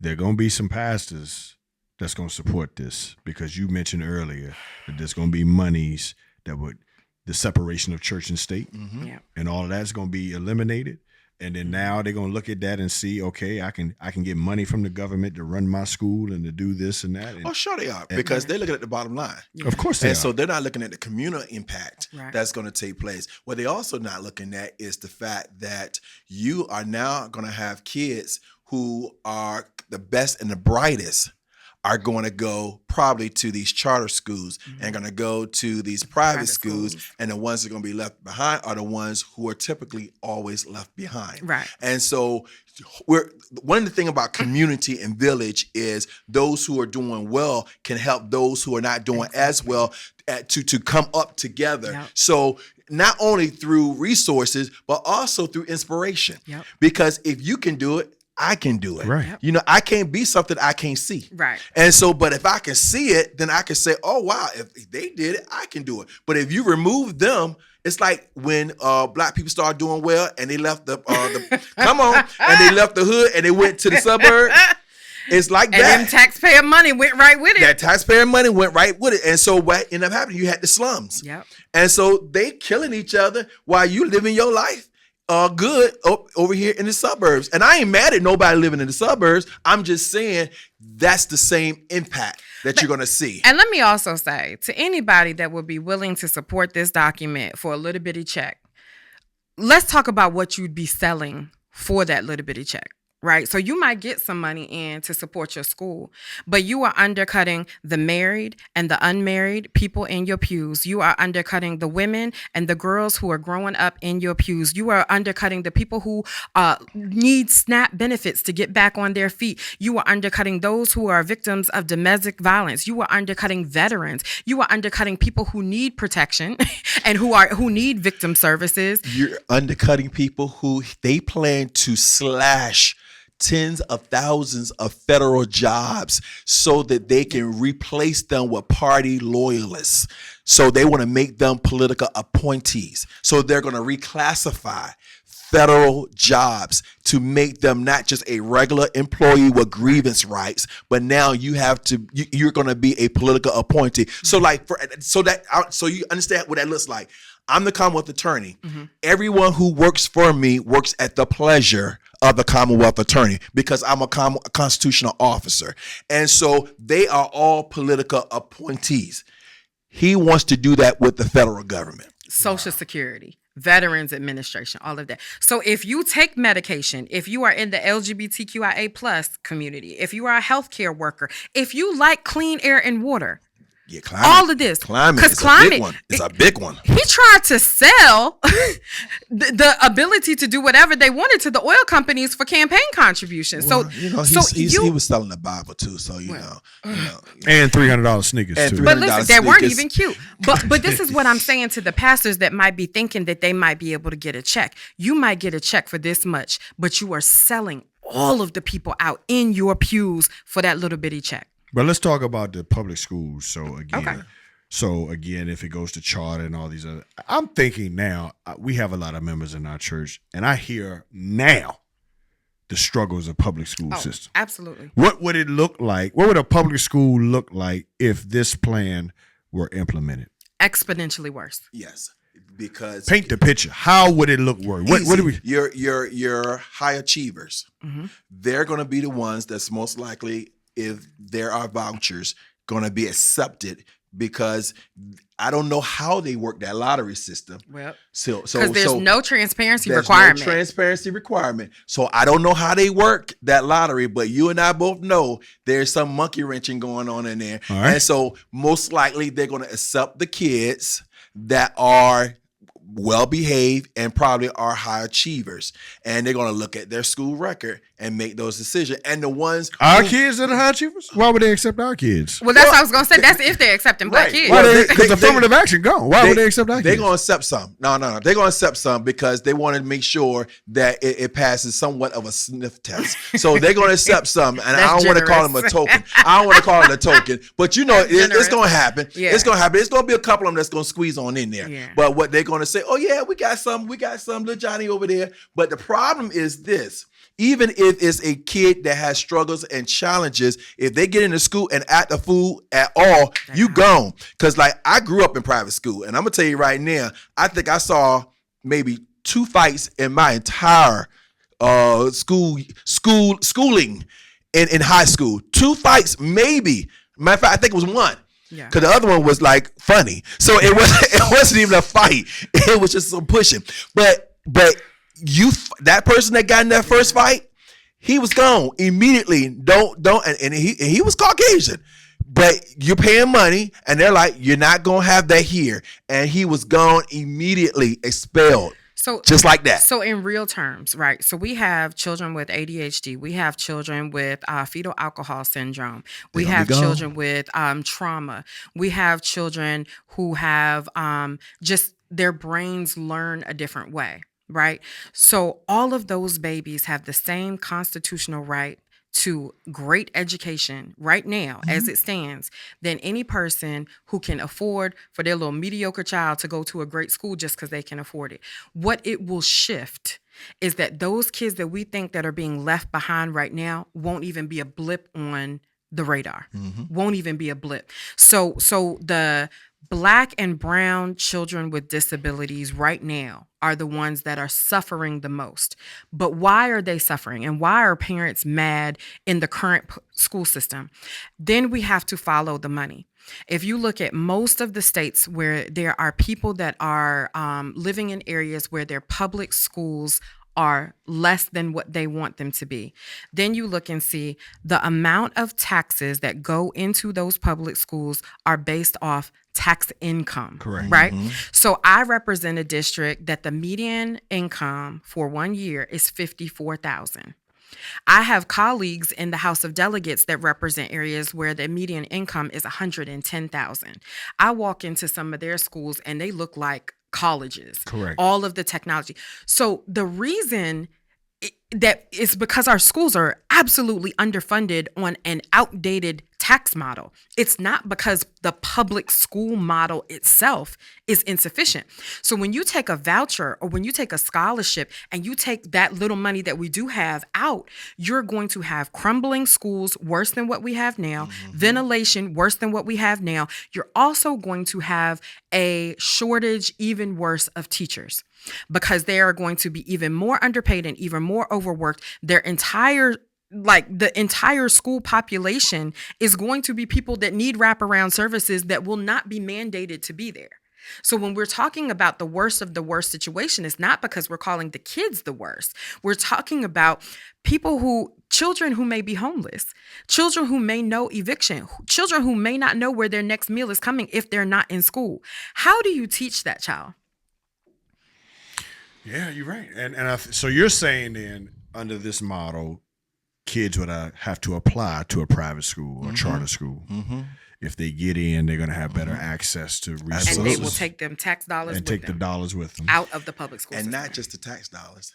there are going to be some pastors that's going to support this, because you mentioned earlier that there's going to be monies that would, the separation of church and state, Yeah. and all of that's going to be eliminated. And then now they're going to look at that and see, okay, I can get money from the government to run my school and to do this and that. And, Oh, sure they are, because they're looking at the bottom line. of course they And are. so they're not looking at the communal impact Right. that's going to take place. What they're also not looking at is the fact that you are now going to have kids who are the best and the brightest are going to go probably to these charter schools and going to go to these private schools, and the ones that are going to be left behind are the ones who are typically always left behind. Right. And so one of the things about community and village is those who are doing well can help those who are not doing as well to come up together. Yep. So not only through resources, but also through inspiration. Yep. Because if you can do it, I can do it. Right. Yep. You know, I can't be something I can't see. Right. And so, but if I can see it, then I can say, oh, wow, if they did it, I can do it. But if you remove them, it's like when black people started doing well and they left the and they left the hood and they went to the suburb. It's like And that. then taxpayer money went right with it. That taxpayer money went right with it. And so what ended up happening, you had the slums. Yep. And so they killing each other while you living your life good over here in the suburbs. And I ain't mad at nobody living in the suburbs. I'm just saying that's the same impact that you're going to see. And let me also say to anybody that would be willing to support this document for a little bitty check, let's talk about what you'd be selling for that little bitty check. Right. So you might get some money in to support your school, but you are undercutting the married and the unmarried people in your pews. You are undercutting the women and the girls who are growing up in your pews. You are undercutting the people who need SNAP benefits to get back on their feet. You are undercutting those who are victims of domestic violence. You are undercutting veterans. You are undercutting people who need protection and who need victim services. You're undercutting people who they plan to slash tens of thousands of federal jobs so that they can replace them with party loyalists. So they want to make them political appointees. So they're going to reclassify federal jobs to make them not just a regular employee with grievance rights, but now you're going to be a political appointee. So so you understand what that looks like. I'm the Commonwealth Attorney. Mm-hmm. Everyone who works for me works at the pleasure of the Commonwealth Attorney because I'm a constitutional officer. And so they are all political appointees. He wants to do that with the federal government. Social Security, Veterans Administration, all of that. So if you take medication, if you are in the LGBTQIA plus community, if you are a healthcare worker, if you like clean air and water, Yeah, climate. All of this. Climate is climate, a big one. It's a big one. He tried to sell the ability to do whatever they wanted to the oil companies for campaign contributions. Well, so he was selling the Bible too. So you know, and $300 sneakers And too. But listen, they weren't sneakers. even cute. But this is what I'm saying to the pastors that might be thinking that they might be able to get a check. You might get a check for this much, but you are selling all of the people out in your pews for that little bitty check. But let's talk about the public schools. Okay. So again, if it goes to charter and all these other, I'm thinking now we have a lot of members in our church, and I hear now the struggles of public school system. Absolutely. What would it look like? What would a public school look like if this plan were implemented? Exponentially worse. yes, because Paint the picture. How would it look worse? What do we? your high achievers? Mm-hmm. They're going to be the ones that's most likely, if there are vouchers, going to be accepted because I don't know how they work that lottery system. Well, So because there's no transparency there's requirement. no transparency requirement. So I don't know how they work that lottery, but you and I both know there's some monkey wrenching going on in there. All right. And so most likely they're going to accept the kids that are well behaved and probably are high achievers, and they're going to look at their school record and make those decisions. And the ones Our kids that are high achievers, why would they accept our kids? Well, that's what I was gonna say. That's if they're accepting black Right. kids. Why Well, because affirmative action gone. Why would they accept our They're kids? going to accept some. No. They're going to accept some because they want to make sure that it passes somewhat of a sniff test. So they're going to accept some, and I That's don't want to call them a generous. token. I don't want to call it a token, but you know, That's it's generous. going to happen. Yeah. It's going to happen. It's going to be a couple of them that's going to squeeze on in there. Yeah. But what they're going to say, oh yeah, we got some little Johnny over there. But the problem is this. Even if it's a kid that has struggles and challenges, if they get into school and act a fool at all, you gone. Because like I grew up in private school, and I'm gonna tell you right now, I think I saw maybe 2 fights in my entire schooling in high school. 2 fights, maybe. Matter of fact, I think it was 1. Yeah. Cause the other one was like funny, so it wasn't even a fight. It was just some pushing. But that person that got in that first fight, he was gone immediately. And he was Caucasian, but you're paying money, and they're like, you're not gonna have that here, and he was gone immediately, expelled. So Just like that. So in real terms, right? So we have children with ADHD. We have children with fetal alcohol syndrome. We gonna have be gone. children with trauma. We have children who have just their brains learn a different way, right? So all of those babies have the same constitutional right to great education right now as it stands than any person who can afford for their little mediocre child to go to a great school just because they can afford it. What it will shift is that those kids that we think that are being left behind right now won't even be a blip on the radar. Won't even be a blip. So the Black and brown children with disabilities right now are the ones that are suffering the most. But why are they suffering? And why are parents mad in the current school system? Then we have to follow the money. If you look at most of the states where there are people that are living in areas where their public schools are less than what they want them to be, then you look and see the amount of taxes that go into those public schools are based off tax income. Correct. Right? So I represent a district that the median income for 1 year is $54,000. I have colleagues in the House of Delegates that represent areas where the median income is $110,000. I walk into some of their schools and they look like colleges. Correct. All of the technology. So the reason that is because our schools are absolutely underfunded on an outdated tax model. It's not because the public school model itself is insufficient. So when you take a voucher or when you take a scholarship and you take that little money that we do have out, you're going to have crumbling schools worse than what we have now, ventilation worse than what we have now. You're also going to have a shortage, even worse, of teachers because they are going to be even more underpaid and even more overworked. The entire school population is going to be people that need wraparound services that will not be mandated to be there. So when we're talking about the worst of the worst situation, it's not because we're calling the kids the worst. We're talking about children who may be homeless, children who may know eviction, children who may not know where their next meal is coming if they're not in school. How do you teach that child? Yeah, you're right. So you're saying then under this model, kids would have to apply to a private school or charter school. If they get in, they're going to have better access to resources. And they will take them tax dollars and with take them the dollars with them. out of the public school And system. not just the tax dollars.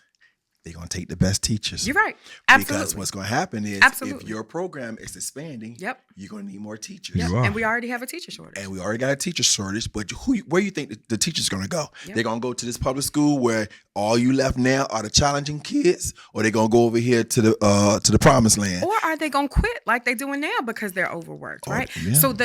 They're going to take the best teachers. You're right. Absolutely. Because what's going to happen is Absolutely. if your program is expanding, Yep. you're going to need more teachers. Yep. You are. And we already have a teacher shortage. And we already got a teacher shortage, but where you think the teacher's going to go? Yep. They're going to go to this public school where all you left now are the challenging kids, or they're going to go over here to the promised land? Or are they gonna quit like they're doing now because they're overworked, right? yeah. So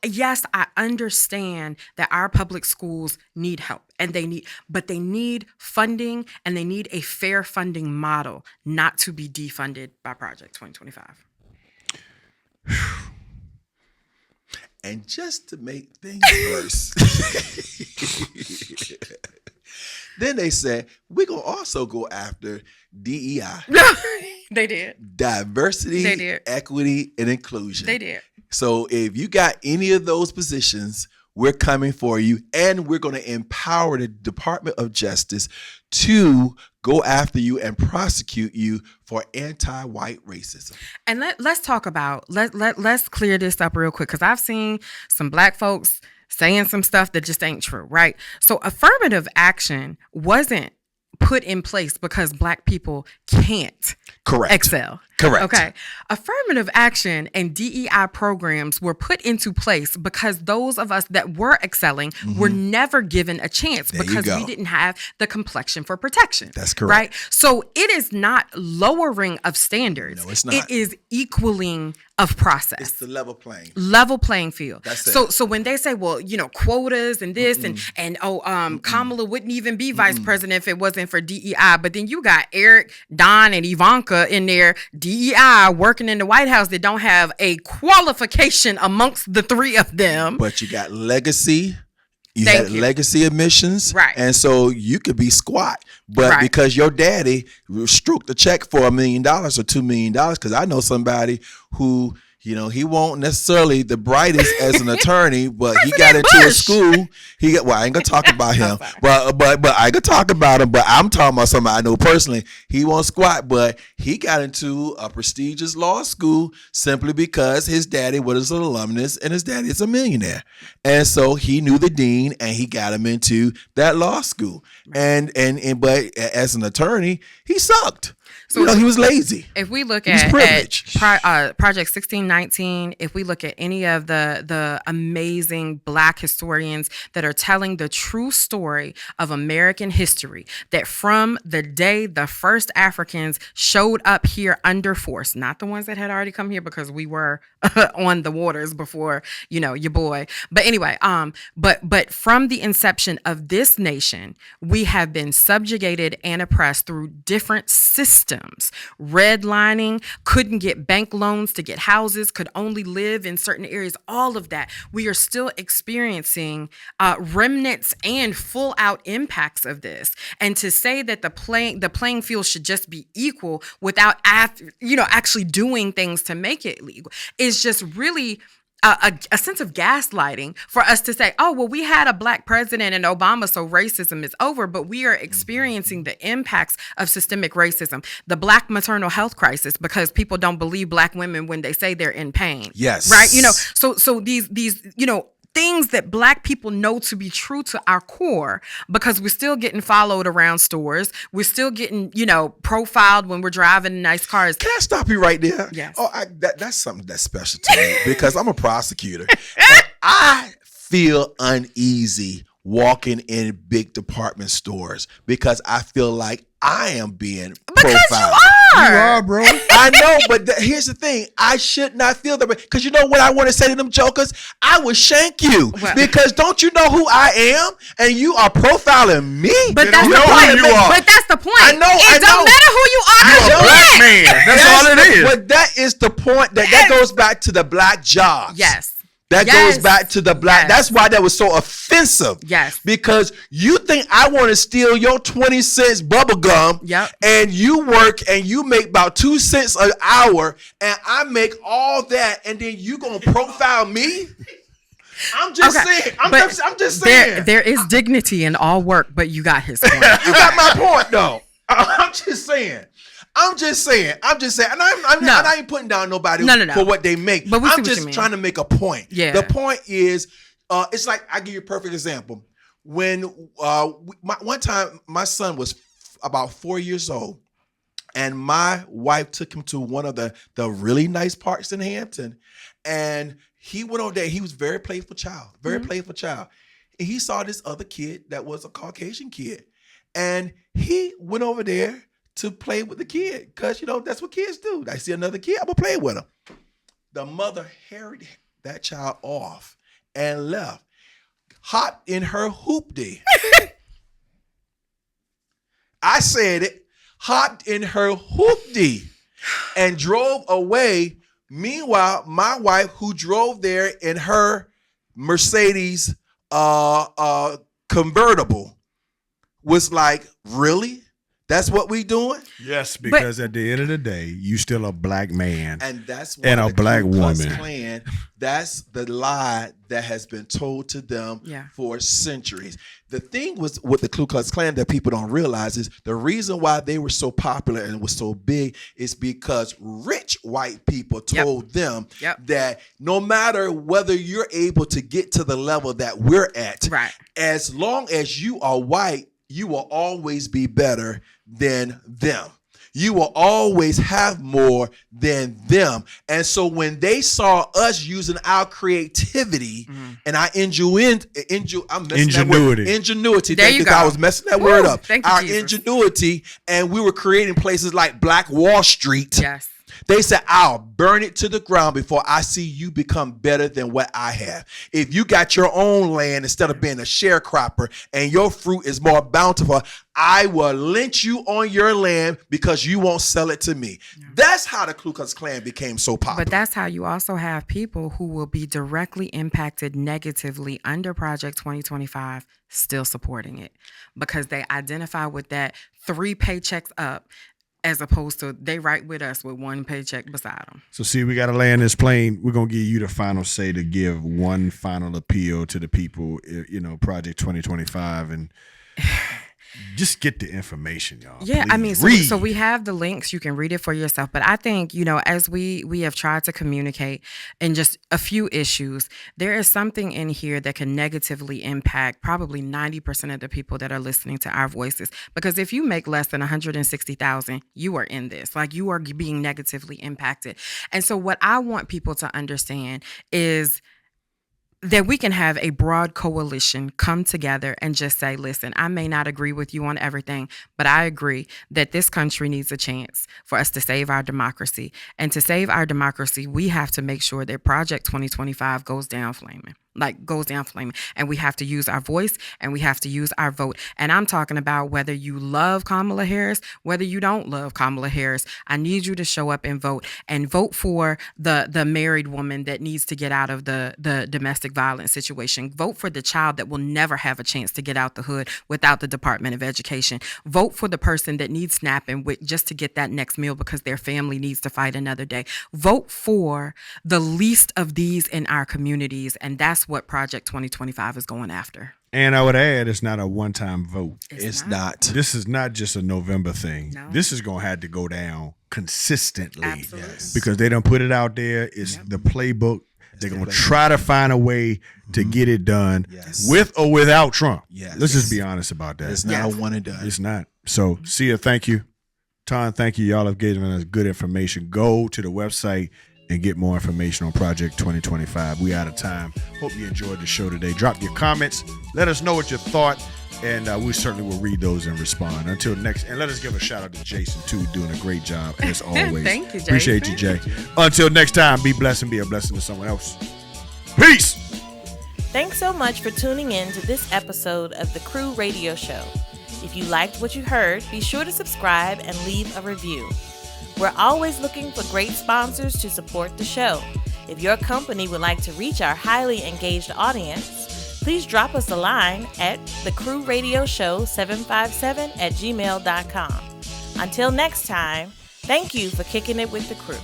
yes, I understand that our public schools need help and they need funding and they need a fair funding model, not to be defunded by Project 2025. And just to make things worse, then they said, we're going to also go after DEI. They did. Diversity, They did. equity, and inclusion. They did. So if you got any of those positions we're coming for you, and we're going to empower the Department of Justice to go after you and prosecute you for anti-white racism. And let's talk about let's clear this up real quick, because I've seen some black folks saying some stuff that just ain't true, right? So affirmative action wasn't put in place because black people can't excel. Correct. Okay. Affirmative action and DEI programs were put into place because those of us that were excelling were never given a chance because we didn't have the complexion for protection. That's correct. Right? So it is not lowering of standards. No, it's not. It is equaling of process. It's the level playing. Level playing field. That's it. So when they say, well, quotas and this and Kamala wouldn't even be vice president if it wasn't for DEI, but then you got Eric, Don, and Ivanka in there, DEI, working in the White House that don't have a qualification amongst the three of them. But you got legacy. You had legacy admissions. Right. And so you could be squat. But because your daddy stroked a check for $1 million or $2 million, because I know somebody who, he won't necessarily the brightest as an attorney, but he got into a school. I ain't gonna talk about him, but I could talk about him. But I'm talking about somebody I know personally. He won't squat, but he got into a prestigious law school simply because his daddy was an alumnus and his daddy is a millionaire, and so he knew the dean and he got him into that law school. But as an attorney, he sucked. So he was lazy. If we look at Project 1619, if we look at any of the amazing black historians that are telling the true story of American history, that from the day the first Africans showed up here under force, not the ones that had already come here because we were on the waters before, your boy. But anyway, but from the inception of this nation, we have been subjugated and oppressed through different systems. Redlining, couldn't get bank loans to get houses, could only live in certain areas, all of that. We are still experiencing remnants and full out impacts of this. And to say that the playing field should just be equal without actually doing things to make it legal is just really a sense of gaslighting for us to say, oh, well, we had a black president and Obama, so racism is over, but we are experiencing the impacts of systemic racism, the black maternal health crisis, because people don't believe black women when they say they're in pain. Yes. Right? So these things that black people know to be true to our core, because we're still getting followed around stores. We're still getting, profiled when we're driving in nice cars. Can I stop you right there? Yes. Oh, that's something that's special to me because I'm a prosecutor. And I feel uneasy walking in big department stores because I feel like I am being profiled. You are, bro. I know, but here's the thing. I should not feel that way. Because you know what I want to say to them jokers? I would shank you. Well, because don't you know who I am? And you are profiling me. But you that's the point. But that's the point. I know. It don't matter who you are. You're a black man. That's all it is. But that is the point. That goes back to the black jobs. Yes. That goes back to the black. Yes. That's why that was so offensive. Yes. Because you think I want to steal your 20 cents bubble gum. Yep. And you work and you make about 2 cents an hour and I make all that and then you going to profile me? I'm just saying. I'm just saying. There is dignity in all work, but you got his point. You got my point though. I'm just saying. And I ain't putting down nobody for what they make. But I'm just trying to make a point. Yeah. The point is, it's like, I give you a perfect example. When one time my son was about 4 years old, and my wife took him to one of the really nice parks in Hampton, and he went over there. He was very playful child, And he saw this other kid that was a Caucasian kid, and he went over there to play with the kid, because that's what kids do. I see another kid, I'm gonna play with him. The mother harried that child off and left, hopped in her hoopty. I said it, hopped in her hoopty and drove away. Meanwhile, my wife, who drove there in her Mercedes convertible, was like, really? That's what we doing? Yes, because at the end of the day, you still a black man and that's why and a black woman. Klan, That's the lie that has been told to them Yeah. for centuries. The thing was with the Ku Klux Klan that people don't realize is the reason why they were so popular and was so big is because rich white people told them Yep. that no matter whether you're able to get to the level that we're at, Right. as long as you are white, you will always be better than them. You will always have more than them. And so when they saw us using our creativity and our ingenuity. Ingenuity. There Thank you God, I go. was messing that Woo, word up. thank you, Our Jesus. ingenuity, and we were creating places like Black Wall Street. Yes. They said, I'll burn it to the ground before I see you become better than what I have. If you got your own land instead of being a sharecropper and your fruit is more bountiful, I will lynch you on your land because you won't sell it to me. That's how the Ku Klux Klan became so popular. But that's how you also have people who will be directly impacted negatively under Project 2025 still supporting it because they identify with that 3 paychecks up as opposed to they right with us with 1 paycheck beside them. So see, we got to land this plane. We're going to give you the final say to give one final appeal to the people, Project 2025, and just get the information, y'all. Yeah, I mean, Please. so we have the links. You can read it for yourself. But I think, as we have tried to communicate in just a few issues, there is something in here that can negatively impact probably 90% of the people that are listening to our voices. Because if you make less than $160,000, you are in this. Like, you are being negatively impacted. And so what I want people to understand is that we can have a broad coalition come together and just say, listen, I may not agree with you on everything, but I agree that this country needs a chance for us to save our democracy. And to save our democracy, we have to make sure that Project 2025 goes down flaming. And we have to use our voice and we have to use our vote. And I'm talking about whether you love Kamala Harris, whether you don't love Kamala Harris. I need you to show up and vote for the married woman that needs to get out of the domestic violence situation. Vote for the child that will never have a chance to get out the hood without the Department of Education. Vote for the person that needs snapping just to get that next meal because their family needs to fight another day. Vote for the least of these in our communities, and that's what Project 2025 is going after. And I would add, it's not a one-time vote. It's not. This is not just a November thing. No. This is going to have to go down consistently. Absolutely. Yes. Because they done put it out there. It's the playbook. They're going to try to find a way to get it done with or without Trump. Yes. Let's just be honest about that. It's not a one and done. It's not. So, Sia, thank you. Ton, thank you. Y'all have given us good information. Go to the website and get more information on Project 2025. We out of time. Hope you enjoyed the show today. Drop your comments. Let us know what you thought, and we certainly will read those and respond. Until next, and let us give a shout out to Jason, too, doing a great job, as always. Thank you, Jason. Appreciate you, Jay. Until next time, be blessed and be a blessing to someone else. Peace! Thanks so much for tuning in to this episode of the Crew Radio Show. If you liked what you heard, be sure to subscribe and leave a review. We're always looking for great sponsors to support the show. If your company would like to reach our highly engaged audience, please drop us a line at thecrewradioshow757@gmail.com. Until next time, thank you for kicking it with the crew.